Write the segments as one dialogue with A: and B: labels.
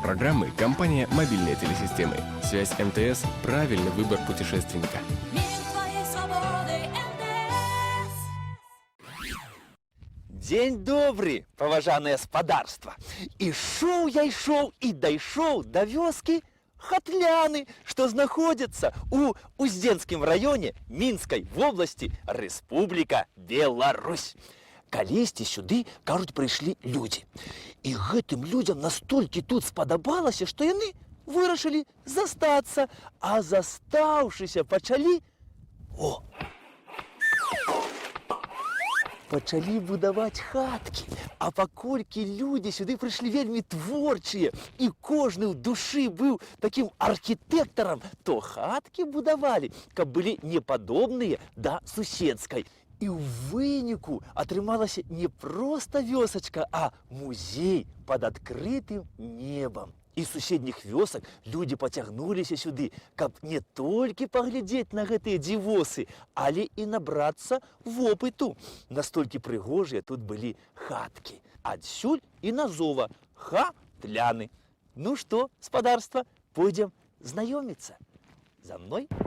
A: программы компания «Мобильные телесистемы». Связь МТС – правильный выбор путешественника.
B: Дзень добрый, паважанае спадарства. Ішоў я і дайшоў да вёскі Хатляны, што знаходзіцца ў Уздзенскім раёне Мінскай вобласці, Рэспубліка Беларусь. Калісьці сюды, кажуць, прыйшлі людзі. І гэтым людзям настолькі тут спадабалася, што яны вырашылі застацца, а застаўшыся пачалі будаваць хаткі. А паколькі людзі сюды прыйшлі вельмі творчыя, і кожны ў душы быў такім архітэктарам, то хаткі будавалі, каб былі непадобныя да суседскай. І ў выніку атрымалася не проста вёсачка, а музей пад адкрытым небам. І з суседніх вёсак людзі пацягнуліся сюды, каб не толькі паглядзець на гэтыя дзівосы, але і набрацца вопыту. Настолькі прыгожыя тут былі хаткі. Адсюль і назова Хатляны. Ну што, спадарства, пойдзем знаёміцца. За мной. –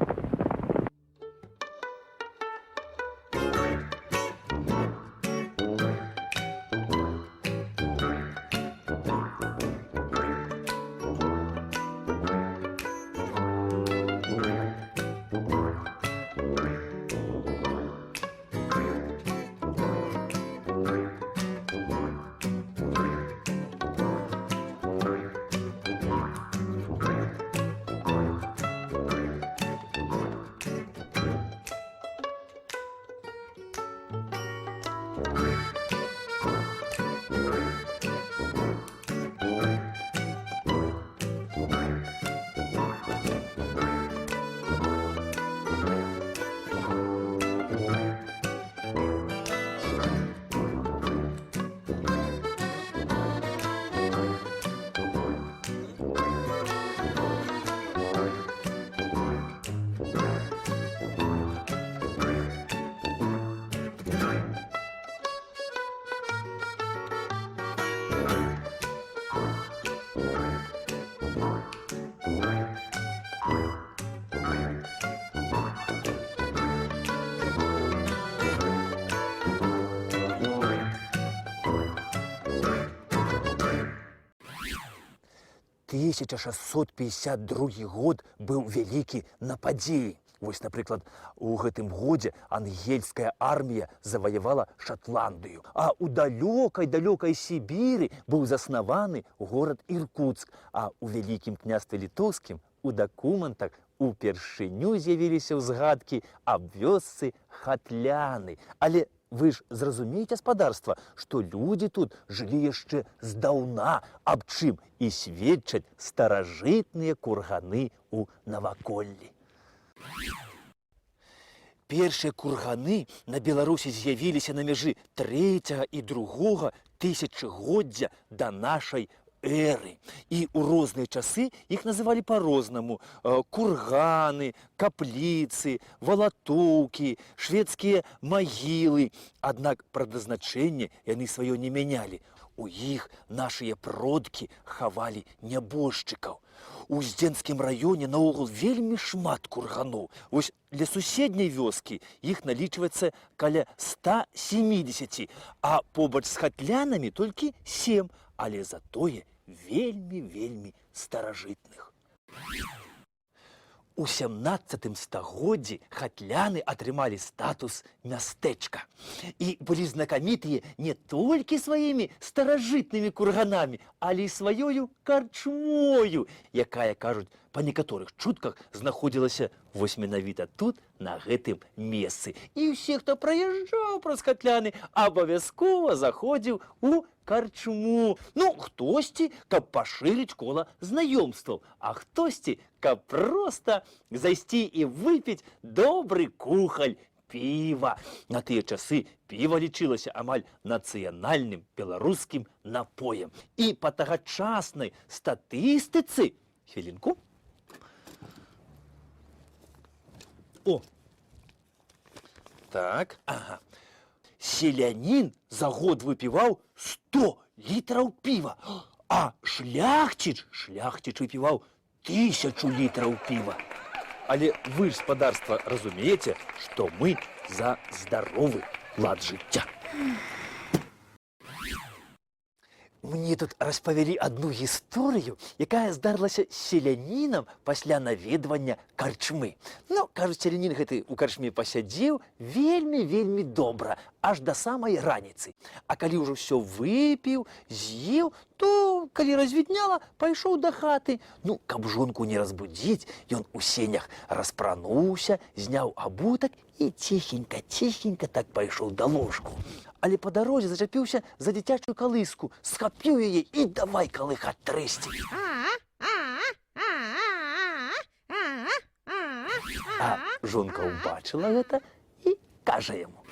B: 1652 год быў вялікі на падзеі. Вось, напрыклад, у гэтым годзе ангельская армія заваявала Шатландыю, а ў далёкай Сібіры быў заснаваны горад Іркуцк, а ў Вялікім княстве літоўскім у дакументах упершыню з'явіліся ўзгадкі аб вёсцы Хатляны. Але вы ж зразумееце, спадарства, што людзі тут жылі яшчэ здаўна, аб чым і сведчаць старажытныя курганы ў наваколлі. Першыя курганы на Беларусі з'явіліся на мяжы 3-го і 2-го тысячагоддзя да нашай эры. І ў розныя часы іх называлі па-рознаму. Курганы, капліцы, валатоўкі, шведскія магілы. Аднак прадназначэнне яны сваё не мянялі. У іх нашыя продкі хавалі нябожчыкаў. У Уздзенскім раёне наогул вельмі шмат курганоў. Вось для суседняй вёскі іх налічваецца каля 170, а побач з Хатлянамі толькі 7, але затое вельмі старажытных. У 17 стагоддзі Хатляны атрымалі статус мястэчка і былі знакамітыя не толькі сваімі старажытнымі курганамі, але і сваёю карчмою, якая, кажуць, па некаторых чутках знаходзілася вось менавіта тут, на гэтым месцы. І ўсе, хто праязджаў праз Хатляны, абавязкова заходзіў у карчму. Ну, хтосьці, каб пашырыць кола знаёмстваў, а хтосьці, каб проста зайсці і выпіць добры кухаль піва. На тыя часы піва лічылася амаль нацыянальным беларускім напоем. І па тагачаснай статыстыцы... Хвілінку. Так, ага. Селянін за год выпіваў 100 літраў піва. А шляхціч выпіваў 1000 літраў піва. Але вы ж, спадарства, разумееце, што мы за здаровы лад жыцця. Мне тут распавялі адну гісторыю, якая здарылася з селянінам пасля наведвання карчмы. Ну, кажуць, селянін гэты ў карчме пасядзеў вельмі добра, аж да самай раніцы. А калі ўжо ўсё выпіў, з'еў, то, калі развідняла, пайшоў да хаты. Ну, каб жонку не разбудзіць, ён у сенях распрануўся, зняў абутак і ціхенька так пайшоў да ложку. Але па дарозе зачапіўся за дзіцячую калыску, схапіў яе і давай калыхаць трэсці. А жонка ўбачыла гэта і кажа яму: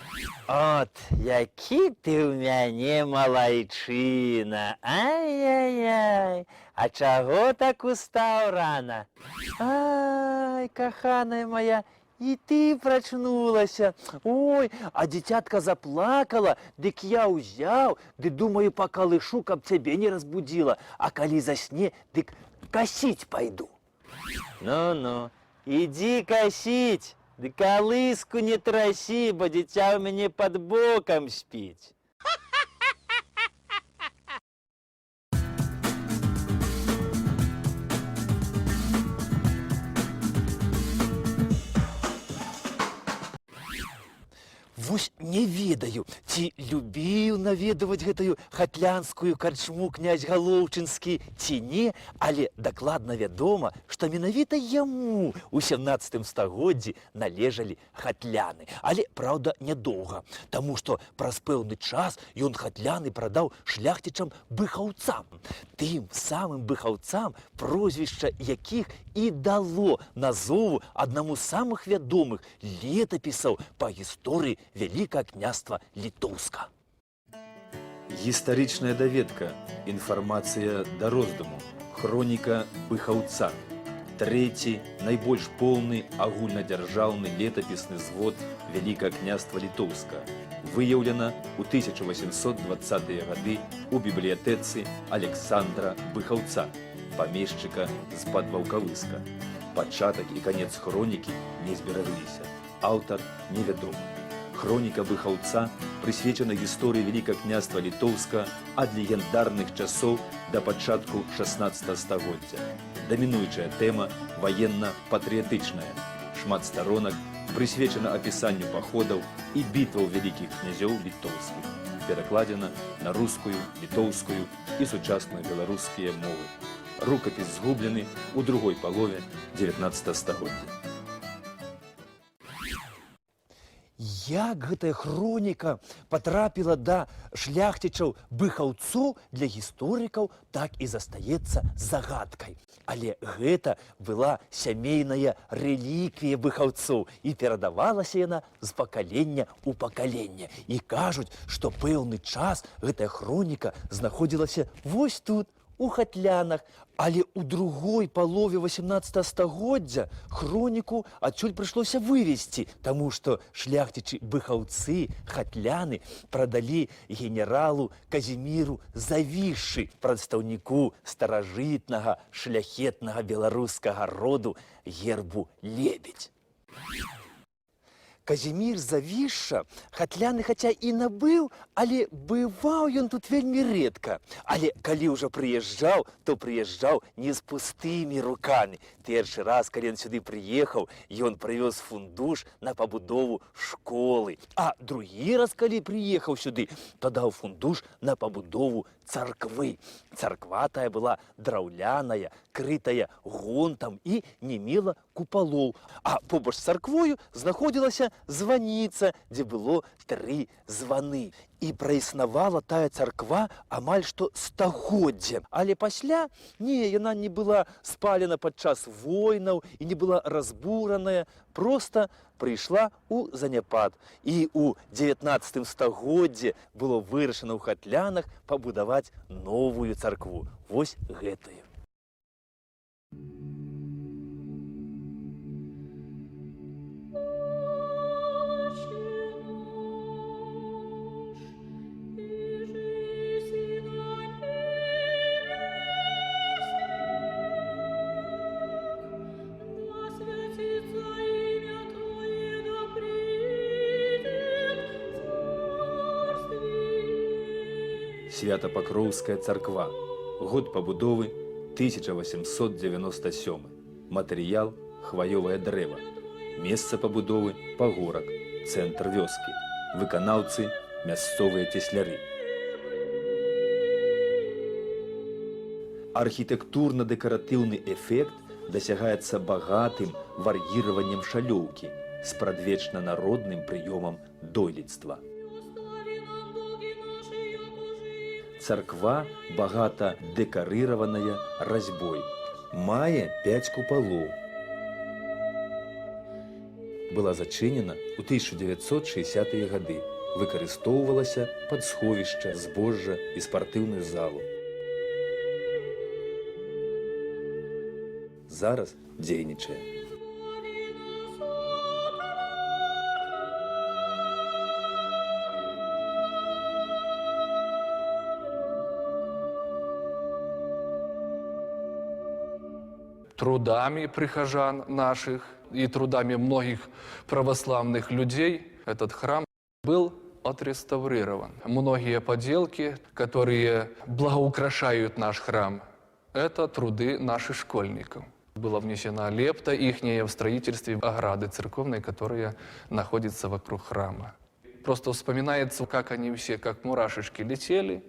B: «От, які ты ў мяне малайчына, ай-яй-яй, а чаго так устаў рана? Ай, каханая моя, і ты прачнулася. Ой, а дзіцятка заплакала, дык я ўзяў, ды думаю, пакалышу, каб цябе не разбудзіла, а калі засне, дык касіць пайду». Ну, ідзі касіць, ды калыску не трасі, бо дзіця ў мяне пад бокам спіць. Вось не ведаю, ці любіў наведваць гэтую хатлянскую карчму князь Галоўчынскі, ці не, але дакладна вядома, што менавіта яму ў 17 стагоддзі належалі хатляны. Але, праўда, нядоўга, таму што праз пэўны час ён хатляны прадаў шляхцічам-быхаўцам. Тым самым быхаўцам, прозвішча якіх і дало назову аднаму з самых вядомых летапісаў па гісторыі Вялікага княства Літоўска.
C: Гістарычная даведка, інфармацыя да роздуму, хроніка быхаўца. Трэці, найбольш поўны агульнадзяржаўны летапісны звод Вялікага княства Літоўска. Выяўлена ў 1820-е гады ў бібліятэцы Александра Быхаўца, памешчыка з-пад Ваўкавыска. Пачатак і канец хронікі не зберагліся. Аўтар невядомы. Хроніка Быхаўца прысвечана гісторыі Вялікага княства Літоўска ад легендарных часоў да пачатку 16 стагоддзя. Дамінуючая тэма ваенна-патрыятычная. Шмат старонак прысвечана апісанню паходаў і бітваў вялікіх князёў літоўскіх. Перакладзена на рускую, літоўскую і сучасную беларускія мовы. Рукапіс згублены ў другой палове 19 стагоддзя.
B: Як гэтая хроніка патрапіла да шляхцічаў-быхаўцоў, для гісторыкаў так і застаецца загадкай. Але гэта была сямейная рэліквія быхаўцоў, і перадавалася яна з пакалення ў пакаленне. І кажуць, што пэўны час гэтая хроніка знаходзілася вось тут, у хатлянах, але ў другой палове 18 стагоддзя хроніку адсюль прыйшлося вывезці, таму што шляхцічы-быхаўцы, хатляны прадалі генералу Казіміру Завішшы, прадстаўніку старажытнага шляхетнага беларускага роду гербу лебедзь. Казімір Завішша хатляны хаця і набыў, але бываў ён тут вельмі рэдка. Але калі ўжо прыязджаў, то прыязджаў не з пустымі рукамі. Першы раз, калі ён сюды прыехаў, ён прывёз фундуш на пабудову школы. А другі раз, калі прыехаў сюды, то даў фундуш на пабудову царквы. Царква тая была драўляная, крытая гонтам і не мела купалоў. А побач з царквою знаходзілася званіца, дзе было 3 званы. І праіснавала тая царква амаль што стагоддзя. Але пасля, яна не была спалена падчас войнаў і не была разбураная, проста прыйшла ў заняпад. І ў 19 стагоддзе было вырашана ў хатлянах пабудаваць новую царкву. Вось гэтую.
C: Свято-Покровская царква. Год пабудовы 1897. Матэрыял хваёвае дрэва. Месца пабудовы пагорак, цэнтр вёскі. Выканаўцы мясцовыя цесляры. Архітэктурна-дэкаратыўны эфект дасягаецца багатым вар'іраваннем шалёўкі з спрадвечна народным прыёмам дойлідства. Царква багата дэкарыраваная разьбой. Мае 5 купалоў. Была зачынена ў 1960-е гады. Выкарыстоўвалася пад сховішча, збожжа і спартыўную залу. Зараз дзейнічае.
D: Трудами прихожан наших и трудами многих православных людей этот храм был отреставрирован. Многие поделки, которые благоукрашают наш храм, это труды наших школьников. Была внесена лепта ихняя в строительстве ограды церковной, которая находится вокруг храма. Просто вспоминается, как они все, как мурашечки, летели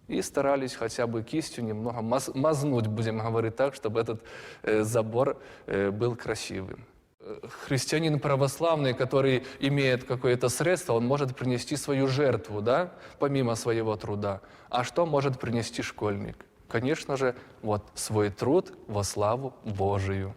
D: и старались хотя бы кистью немного мазнуть, будем говорить так, чтобы этот забор был красивым. Христианин православный, который имеет какое-то средство, он может принести свою жертву, да, помимо своего труда. А что может принести школьник? Конечно же, вот свой труд во славу Божию.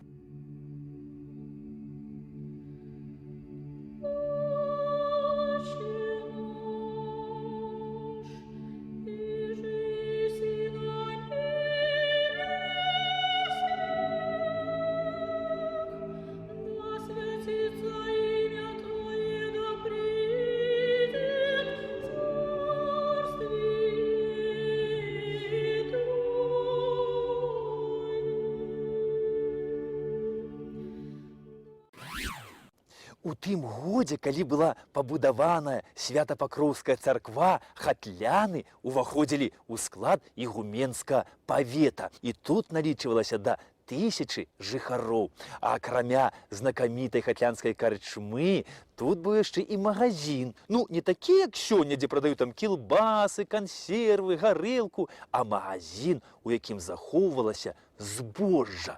B: У тым годзе, калі была пабудаваная Свято-Покровская царква, хатляны ўваходзілі ў склад ігуменскага павета. І тут налічвалася да 1000 жыхароў. А акрамя знакамітай хатлянскай карчмы, тут быў яшчэ і магазин. Ну, не такі, як сёння, дзе прадаюць там кілбасы, кансервы, гарэлку, а магазин, у якім захоўвалася збожжа.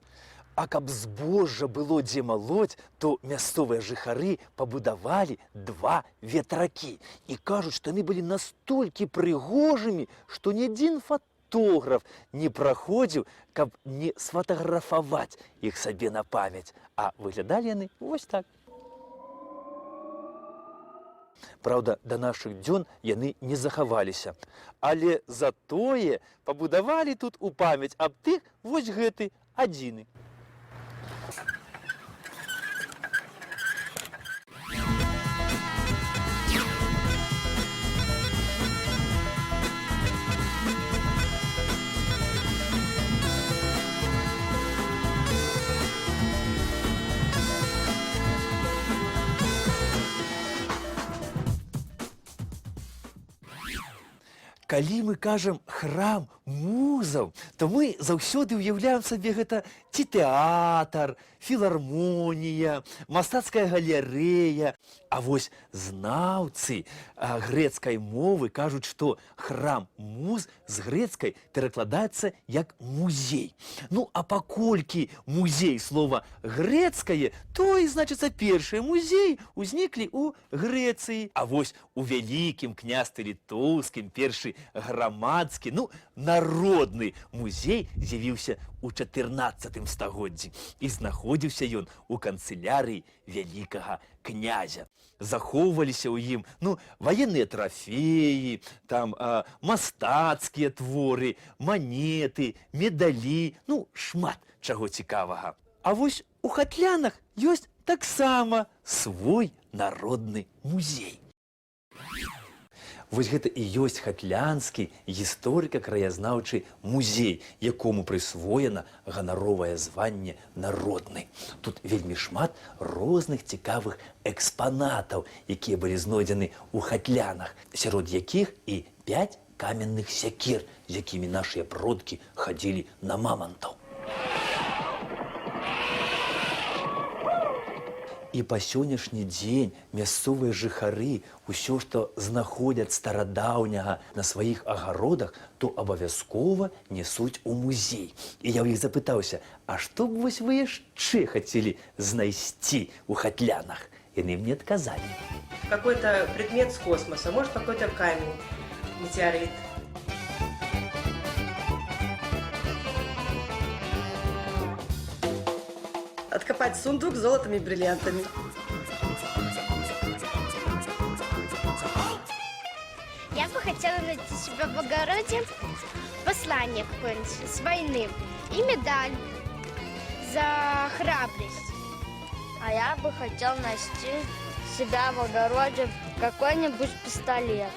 B: А каб збожжа было дзе малоць, то мясцовыя жыхары пабудавалі 2 ветракі. І кажуць, што яны былі настолькі прыгожымі, што ні адзін фотограф не праходзіў, каб не сфотаграфаваць іх сабе на памяць. А выглядалі яны вось так. Праўда, да нашых дзён яны не захаваліся. Але затое пабудавалі тут у памяць аб тых вось гэты адзіны. Калі мы кажам храм музаў, то мы заўсёды ўяўляем сабе гэта ці тэатр, філармонія, мастацкая галерэя. А вось знаўцы грэцкай мовы кажуць, што храм муз з грэцкай перакладаецца як музей. Ну, а паколькі музей слова грэцкае, то і, значыцца, першыя музеі ўзніклі ў Грэцыі. А вось у Вялікім княстве літоўскім першы грамадскі, ну, народны музей з'явіўся у 14 стагоддзі. І знаходзіўся ён у канцылярыі вялікага князя. Захоўваліся ў ім, ну, ваенныя трафеі, там мастацкія творы, манеты, медалі, ну, шмат чаго цікавага. А вось у хатлянах ёсць таксама свой народны музей. Вось гэта і ёсць хатлянскі гісторыка-краязнаўчы музей, якому прысвоена ганаровае званне народны. Тут вельмі шмат розных цікавых экспанатаў, якія былі знойдзены ў хатлянах, сярод якіх і 5 каменных сякер, з якімі нашыя продкі хадзілі на мамантаў. І па сённяшні дзень мясцовыя жыхары ўсё, што знаходзяць старадаўняга на сваіх агародах, то абавязкова несуць у музей. І я ў іх запытаўся, а што б вось вы яшчэ хацелі знайсці ў хатлянах? Яны мне адказалі.
E: Какой-то предмет с космоса, может, какой-то камень, метеорит. Откопать сундук с золотом и бриллиантами.
F: Я бы хотела найти себя в огороде послание какое-нибудь с войны и медаль за храбрость.
G: А я бы хотел найти себя в огороде какой-нибудь пистолет.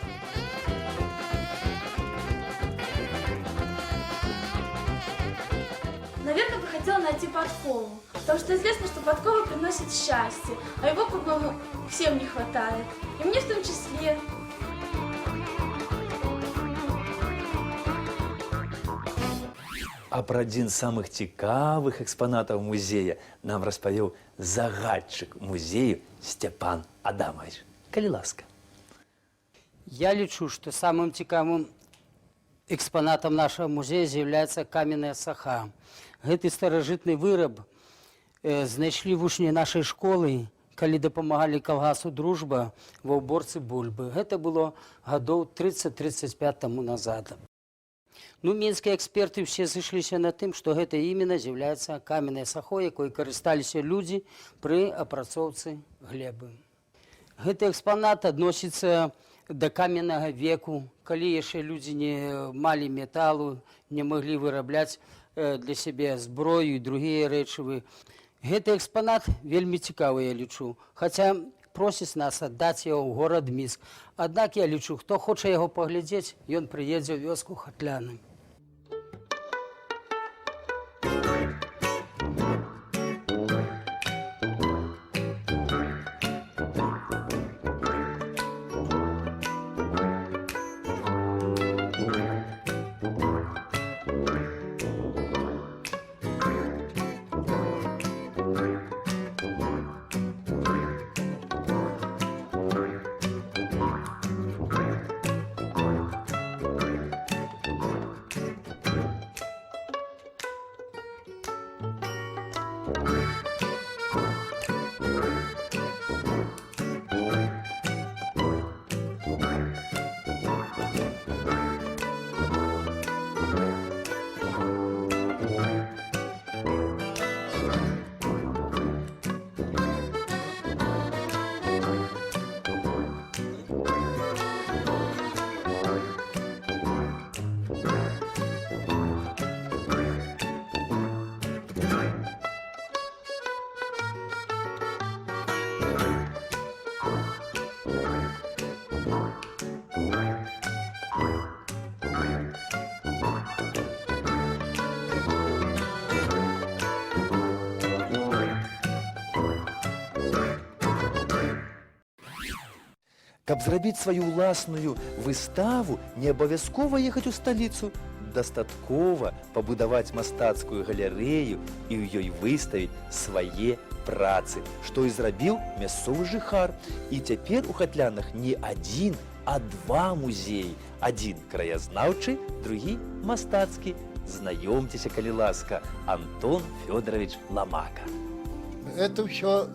H: Наверное, бы хотела найти подкову, потому что известно, что подкова приносит счастье, а его, по-моему, всем не хватает, и мне в том числе.
B: А пра адзін з самых цікавых экспанатаў музея нам распавёў загадчык музею Степан Адамович. Калі ласка.
I: Я лічу, что самым цікавым экспонатом нашего музея является каменная саха. Гэты старажытны выраб знайшлі вучні нашай школы, калі дапамагалі калгасу «Дружба» ва ўборцы бульбы. Гэта было гадоў 30-35 таму назад. Ну, мінскія эксперты все сышліся на тым, што гэта іменно з'яўляецца каменнай сахой, якой карысталіся людзі пры апрацоўцы глебы. Гэты экспанат адносіцца да каменнага веку, калі яшчэ людзі не малі металу, не маглі вырабляць для сябе зброю і другія рэчывы. Гэты экспанат вельмі цікавы, я лічу, хаця просіць нас аддаць яго ў горад Мінск. Аднак я лічу, хто хоча яго паглядзець, ён прыедзе ў вёску Хатляны.
B: Каб зрабіць сваю ўласную выставу, не абавязкова ехаць у сталіцу. Дастаткова пабудаваць мастацкую галерэю і ў ёй выставіць свае працы, што і зрабіў мясцовы жыхар. І цяпер у Хатлянах не адзін, а два музеі. Адзін краязнаўчы, другі мастацкі. Знаёмцеся, калі ласка, Антон Фёдорович Ламака.
J: Это все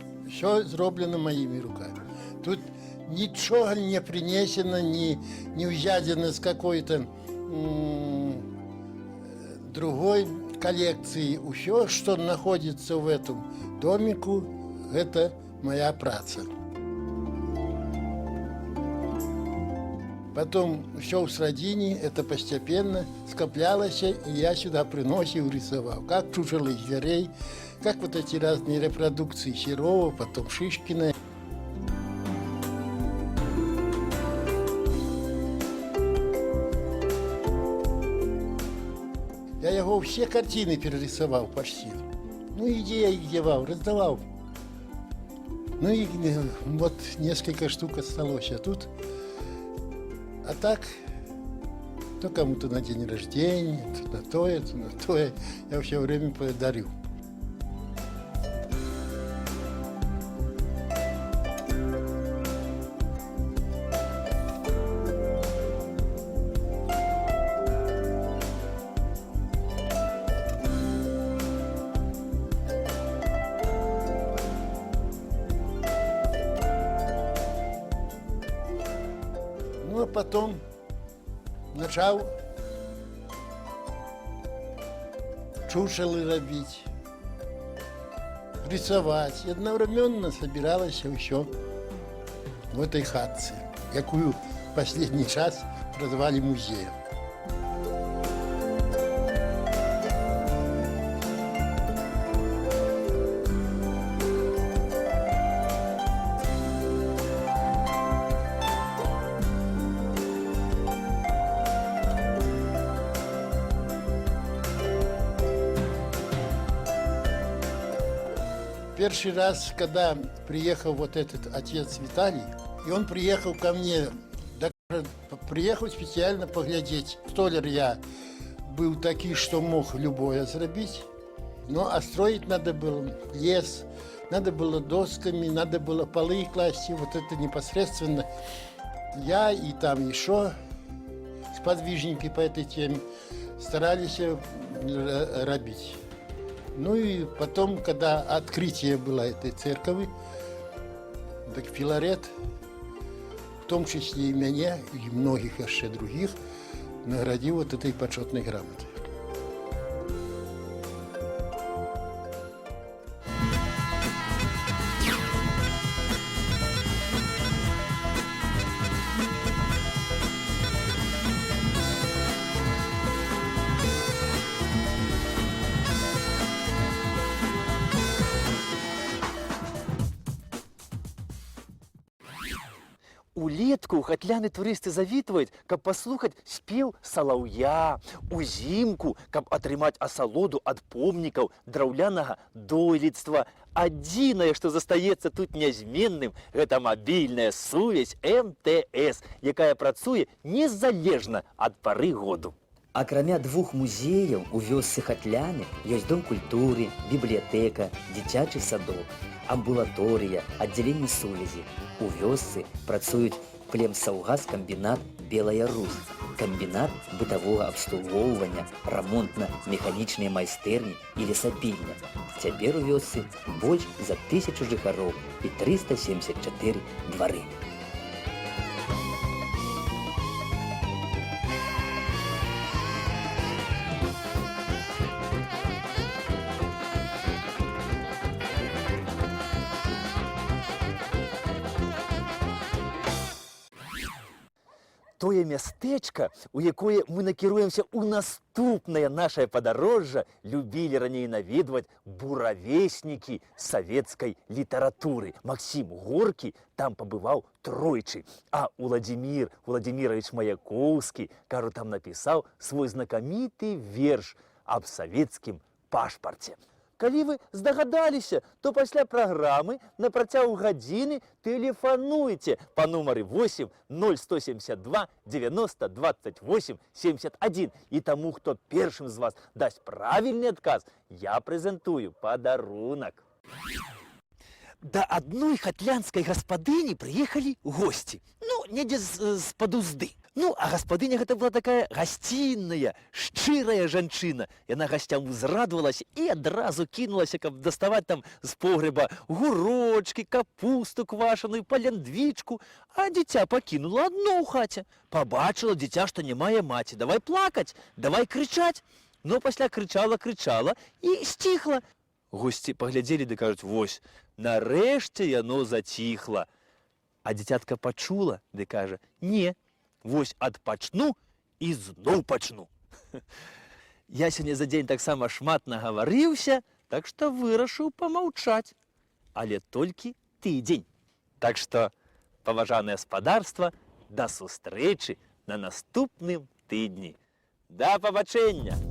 J: зроблено моими руками. Тут ничего не принесено, не взято с какой-то другой коллекции. Все, что находится в этом домику, это моя праца. Потом все в средине, это постепенно скоплялось, и я сюда приносил, рисовал. Как чучело зверей, как вот эти разные репродукции Серова, потом Шишкина. Я его все картины перерисовал почти. Ну и где я их девал, раздавал. Ну и вот несколько штук осталось. А тут, а так То кому-то на день рождения, то на то, то на то. Я все время дарю. Ну, а потом начал чучелы робить, рисовать. И одновременно собиралось еще в этой хатце, якую в последний час прозвали музеем. Первый раз, когда приехал вот этот отец Виталий, и он приехал ко мне, да, приехал специально поглядеть. Столяр я был такой, что мог любое сделать, но а строить надо было лес, надо было досками, надо было полы класть, и вот это непосредственно я и там еще сподвижники по этой теме старались робить. Ну и потом, когда открытие было этой церкви, так Филарет, в том числе и меня, и многих еще других, наградил вот этой почетной грамотой.
B: Улетку хатляны турысты завітваюць, каб паслухаць спеў салаўя, узімку, каб атрымаць асалоду ад помнікаў драўлянага дойлідства. Адзінае, што застаецца тут нязменным, гэта мабільная сувязь МТС, якая працуе незалежна ад пары году.
K: Акрамя двух музеяў у вёсцы Хатляны ёсць дом культуры, бібліятэка, дзіцячы садок, амбулаторыя, аддзяленне сувязі. У вёсцы працуюць племсаўгас-камбінат «Белая Русь», камбінат бытавога абслугоўвання, рамонтна-механічныя майстэрні і лесапільня. Цяпер у вёсцы больш за 1000 жыхароў і 374 двары.
B: Тое мястэчка, у якое мы накіруемся ў наступнае нашае падарожжа, любілі раней наведваць буравеснікі савецкай літаратуры. Максім Горкі там пабываў тройчы, а Уладзімір Владзімірович Маяковскі, кажу, там напісаў свой знакаміты верш аб савецкім пашпарце. Калі вы здагадаліся, то пасля праграмы на працягу гадзіны тэлефануйце па нумары 8 0172 90 28 71. І таму, хто першым з вас дасць правільны адказ, я прэзентую падарунак. Да адной хатлянскай гаспадыні прыехалі госці. Ну, недзе з-пад узды. Ну, а гаспадыня гэта была такая гасцінная, шчырая жанчына. Яна гасцям узрадавалася і адразу кінулася, каб даставаць там з погрэба гурочкі, капусту квашаную, паляндвічку. А дзіця пакінула адно ў хаце. Пабачыла дзіця, што не мае маці. Давай плакаць, давай крычаць. Но пасля крычала і сціхла. Госці паглядзелі ды кажуць, вось, нарэшце яно заціхла. А дзіцятка пачула ды кажа, не, вось адпачну і зноў пачну. Я сёння за дзень таксама шмат нагаварыўся, так што вырашыў памаўчаць. Але толькі тыдзень. Так што, паважанае спадарства, да сустрэчы на наступным тыдні. Да пабачэння!